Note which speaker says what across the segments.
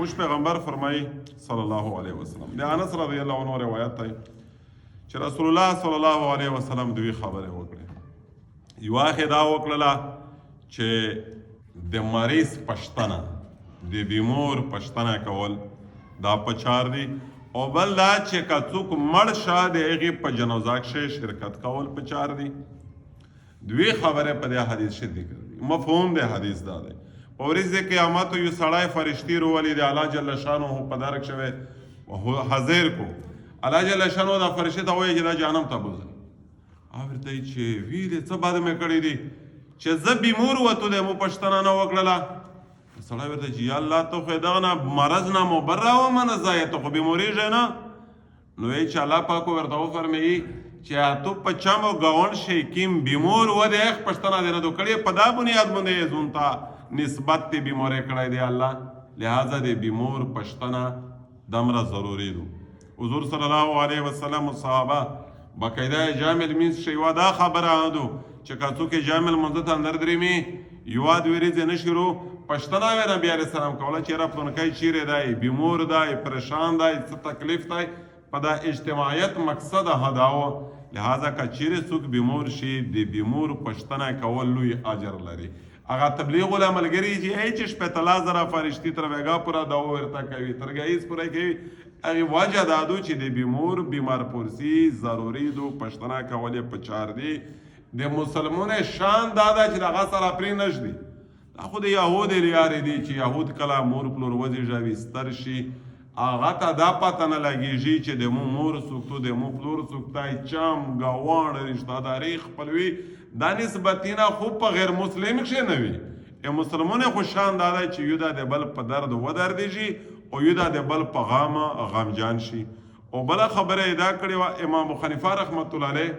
Speaker 1: خوش پیغمبر فرمایي صلی الله علیه وسلم د انس رضی الله عنه روایت دی چې رسول الله صلی الله علیه وسلم دوی خبرې وکړې. یو اخې دا وکړله چې د مریض پښتنه د بیمور پښتنه کول دا پچار دی، او بل دا چې که څوک مړ شه د هغې په جنازه کښې شرکت کول پچار دی. دوی خبرې په دې حدیث کې ذکر دي. مفهوم د حدیث دا دی په ورځ د قیامت یو سړی فرشتي راولي د الله جل شانه په درک شوی حاضر کو الله جل شانه دا فرشتي ته وایي چې دا جهنم ته بوځي. ورته وایي چې وی دې څه بد مې کړي دي چې زه بیمور وتو دی مو پښتنه نه وکړله. سړی ورته چې یا الله ته خو دغه نه مرض نه مبره ومنه ځایه ته خو بیموریږې نه. نو وایي چې الله پاک ورته وفرمایي چې تو په چم او ګاونډ شي کیم بیمور و دی پښتنه دی نه دو کړی په دا بنیاد باندې زون ته نسبت دی بیمورې کړی دی الله، لہذا دی بیمور پښتنه دمره ضروري دو. حضور صلی الله علیه وسلم صحابه باقاعده جامع المنځ شیوا دا خبره دو چې که څوک جامع المنځ ته اندر درېمي یوه دوې ورځې نه شروع پښتنه وی نبی علیه السلام کوله چې را پلونکی چیرې دی بیمور دی پریشان دی څه تکلیف دی په دا اجتماعیت مقصد هداوه. لہذا که چیرې څوک بیمور شي د بیمور پښتنه کول لوی اجر لري. هغه تبلیغ ولا ملګري چې ای چې شپېته لا زره فرشتي تر ویګا پوره دوا ورته کوي ترګایز پوره کوي هغې وجه دا دو چې د بیمور بیمار پرسی ضروري دو پښتنه کول یې پچار دی. د مسلمون شان دا ده چې دغه سره پرې نږدي. دا خو د یهود لارې دي چې یهود کله مور پلور وزېږوي ستر شي هغه ته دا پته نه لګېږي چې د مو مور څوک تو د مو پلور څوک دی چم ګاونډ رشتهداري خپلوي دا نسبتونه خو په غیر مسلم کښې نه وي. مسلمون خو شان دا دی چې یو دا د بل په درد ودردېږي او یو دا د بل په غم غمجان شي. او بله خبره یې دا کړې وه امام حنیفه رحمت الله علیه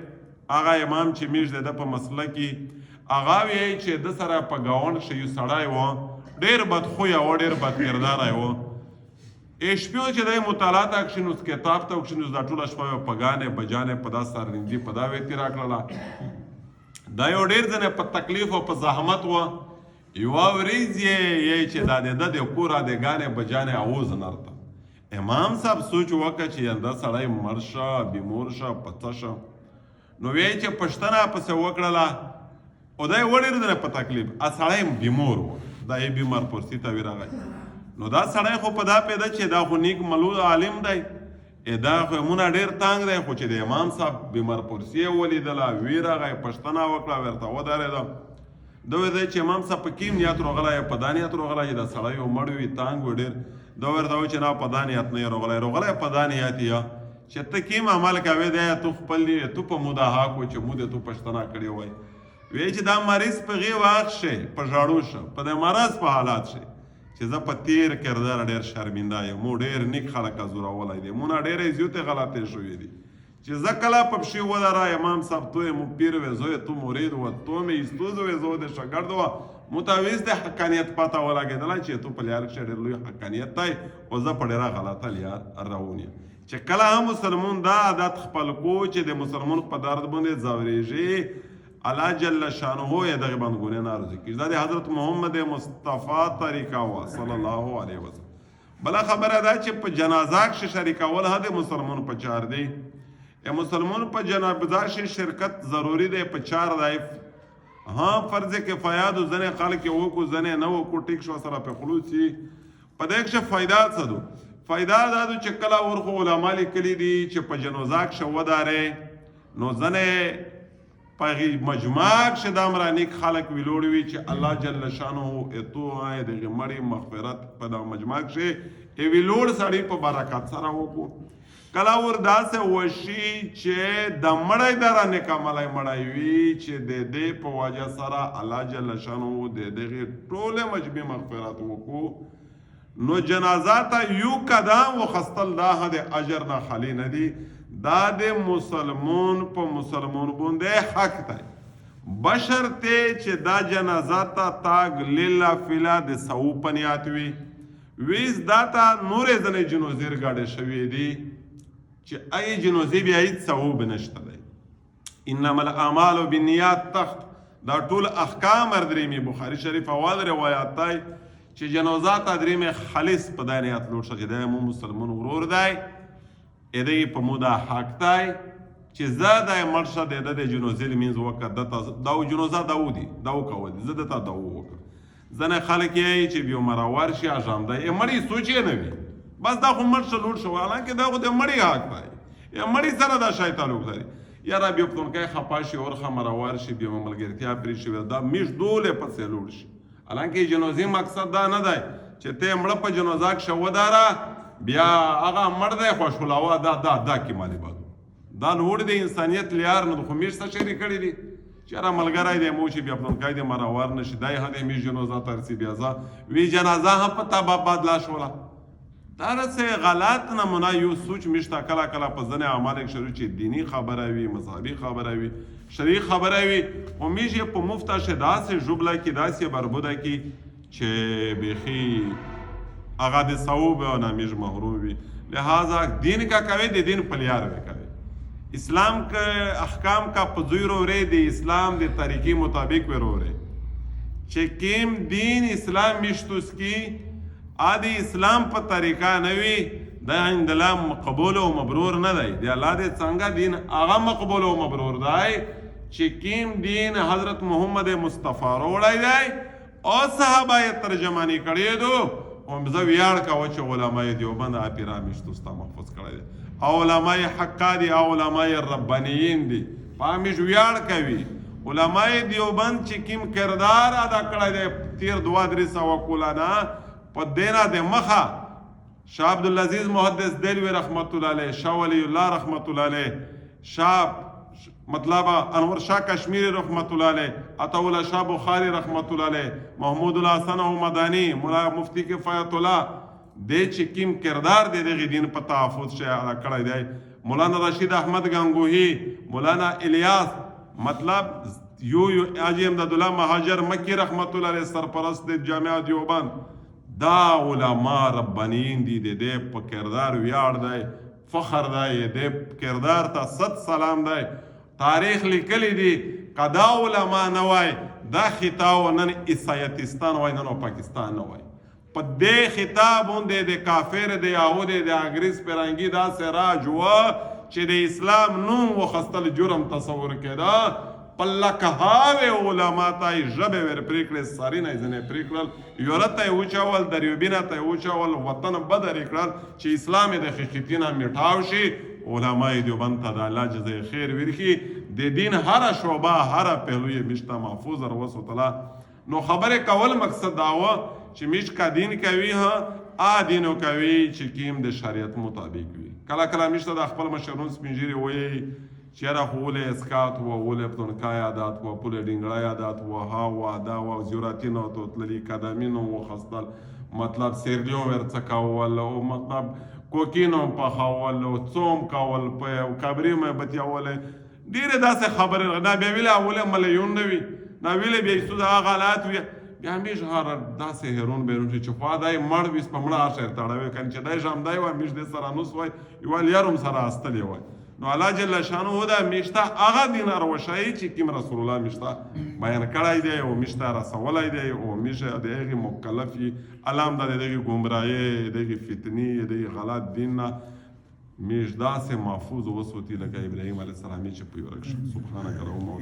Speaker 1: هغه امام چې میږ د ده په مسله کې هغه وایي چې د سره په ګاونډ کښې یو سړی و ډېر بدخویه و ډېر بدکرداره و. شپې چې دی مطالعه ته کښېنوس کتاب ته وکښېنوس دا ټوله شپه یې په ګانې بجانې په دا سرنندي په دا وې تېره کړله. دا یو ډېر ځنې په تکلیف او په زحمت و. یوه ورځ یې چې دا د ده د کوره د ګانې بجانې اوز نرته امام صاحب سوچ وکړه چې دا سړی مړ شه بیمور شه په څه شه. نو وایي چې پښتنه پسې وکړله او دا یې وډېر ځنې په تکلیف سړی بیمور و دا یې بیمار پرسي ته وی راغی. نو دا سړی خو په دا پیدا چې دا خو نیک ملول عالم دی دا خو مونه ډېر تانګ دی خو چې د امام صاحب بیمار پرسي یې ولیدله وی راغی پښتنه وکړه ورته ودرېده. دا ویل چې امام صاحب په کوم نیت راغلی په دا نیت راغلی چې دا سړی یو مړ وي تانګ وي ډېر. دا ورته وایي چې نه په دا نیت نه یې راغلی په دا نیت یې چې ته کوم عمل کوې دی تو خپل تو په مداها کو چې مو دې تو پښتنه کړې وای. وایي چې دا مریض په غې وخت شي په ژاړو شه په د مرض په حالات شي چې زه په تیر کردار ډېر شرمنده یم مو ډېر نیک خلک ازورولی دی مونه ډېرې زیاتې غلطې شوې دي چې زه کله په پښې ودره امام صاحب تو یې مو پیر وې زوی تو مرید و تو مې ایستوز وې زو د شاګرد و متویز د حقانیت پته ولګېدله چې تو په لیار کښې ډېر لوی حقانیت دی او زه په ډېره غلطه لیار روان یم. چې کله هم مسلمون دا عادت خپل کو چې د مسلمون په درد باندې ځورېږي الله جل شانه یې دغې باندې ګناه نارضي کړي. دا د حضرت محمد مصطفی طریقه وه صلی الله علیه وسلم. بله خبره دا چې په جنازه کښې شریکول هم د مسلمون په چار دی. مسلمون په جنازه کښې شرکت ضروري دی په چار دی. ها فرض کفایه دو ځنې خلک یې وکړو ځنې نه وکړو ټیک شو سره پې خلوص یي په دې کښې فایده څه دو فایده دا دو چې کله ورخو علما لیکلي دي چې په جنازه کښې ودارې نو ځنې په مجمع کښې دا امره نیک خلک ویلوړ وي چې الله جل شانه تو دغې مړي مغفرت په دا مجمع کښې ویلوړ سړي په برکت سره وکړو. کله ور داسې وشي چې د مړی دره نیک عملی مړی وي چې د دې په وجه سره الله جل شانه د دغې ټولې مجمع مغفرت وکړو نو جنازه ته یو قدم وخستل دا د اجر نه خالي نه دي. دا د مسلمون په مسلمون باندې حق دی بشرطې چې دا جنازه ته تاګ لیلا فیلا د سوو په نیت وي ویز دا ته نورې ځنې جنازې رګاډې شوې دي چې ای جنازې بیا هیڅ ثواب نشته دی. انما الاعمال بالنیات تخت دا ټول احکام اردریمي بخاري شریف اول روایات دی چې جنازه ته درېمې خالص په دا نیت لوټ شه چې دی مو مسلمان ورور دی ادی په مو دا حق دی چې زه دی مړ شه د ده د جنازې لمینځ وکړه ده ته دا جنازه ده ودي دا وکوه زه ده ته دا وکړه ځینې خلک یې چې بیا مرور شي اژانده یې مړی سوچ یې نه وي بس دا خو مړ شه لوټ شه حالانکې دا خو د مړی حق دی یا مړی سره دا شی تعلق لري یاره بیا پښتونکی خفه شي ورخه مرور شي بیا ملګرتیا پرې شي دا میش دولې پسې لوټ شي حالانکې جنازې مقصد دا نه دی چې ته مړه په جنازه کې شه وداره بیا هغه مړ دی خوشحالاوه دا کې مالي بادو دا لوړ دی انسانیت لیار نه خو میش څه شری کړی دي چې یاره ملګری دی مو چې بیا پښتونکی دی مرور نه شي دی هدې میش جنازه ته رسي بیا زه وی جنازه هم په تا بدلا شوله دا رسې غلط نمونه یو سوچ میشته کله کله په ځینې اعمالو کې شروع چې دینی خبره وي مذهبي خبره وي شرعي خبره وي خو میش یې په مفته شه داسې ژوبله کې داسې بربوده کې چې بیخي هغه د ثواب او نه میش محروم وي لہذا دین کا کوي د دین پلیار وي کوي اسلام کا احکام کا پزوی رو رے د اسلام د طریقې مطابق وي رو رے چې کیم دین اسلام میشتوس کی آدی اسلام په طریقه نه وي دا عند الله مقبول او مبرور نه دی د الله د څنګه دین هغه مقبول او مبرور دی چې کیم دین حضرت محمد مصطفی وروړی دی او صحابه یې ترجمانی کړی دو او زه ویاړ کوه چې علماء دیوبند اپیرا میشتوستا محفوظ کړی دی او علماء حقا دی او علماء ربانیین دی پامیش ویاړ کوي علماء دیوبند چې کیم کردار ادا کړی دی تیر 2-3 کلونه په دینا د مخه شاه عبدالعزیز محدث دلوی رحمت الله علیه شاه ولی الله رحمت الله علیه شاه مطلب انور شاه کشمیری رحمت الله علیه عطاءالله شاه بخاری رحمت الله علیه محمود الله حسن مدانی مولا مفتی کفایت الله د چې کیم کردار د دغه دین په تحفظ شي کړی دی مولانا رشید احمد گنگوهی مولانا الیاس مطلب یو حاجی امداد الله مهاجر مکی رحمت الله علیه سرپرست جامعه دیوبند دا علماء ربانیین دی د په کردار ویاړ دی فخر دی د کردار ته صد سلام دی تاریخ لیکلی دی قدا علماء نه وای دا خطاب نن عیسایتستان وای نن پاکستان نه وای په دې خطاب باندې د کافر د یهود د انګریز پرنګي دا سراج و چې د اسلام نوم وخستل جرم تصور کړه پلکهاوی علما ته ژبې ور پرېکړې ساري نه ځنې پرېکړل یورت ته یې وچول دریوبینه ته یې وچول وطن بدر یې کړل چې اسلام یې د خښتي نه میټاو شي علما یې دیوبند ته د الله جزای خیر ورکړي د دین هره شعبه هره پهلو یې میشته محفوظ روسو تعالی نو خبرې کول مقصد دا و چې میش کا دین کوي ها دینو کوي چې کیم د شریعت مطابق وي کله کله میشته د خپل مشرون سپینجیري وایي چیرا خوله اسکات و وله پتونکای عادت و پول ډینګړای عادت و ها و دا و زیوراتینو تو تللی قدمینو و خستل مطلب سیرلیو ورڅ کاول او مطلب کوکینو په خاول او څوم کاول په کبری مې بتیاول ډیره داسې خبره دا به ویله اوله مليون نوي دا ویله به سودا غلط وي بیا همیش هر داسې هرون بیرون چې خوا دای مړ ویس په مړه اشر تړوي کنه چې دای جام دای و همیش د سره نوس وای یو لیارم سره استلی وای نو الله جل شانه دا میشته هغه دین اروشای چې کوم رسول الله میشته بیان کړای دی او میشته رسولای دی او میشه دغه مکلفي علام د دغه گمراهی دغه فتنی دغه غلط دین میش داسې محفوظ وسوتی لکه ابراهیم علیه السلام چې په ورکش سبحانك اللهم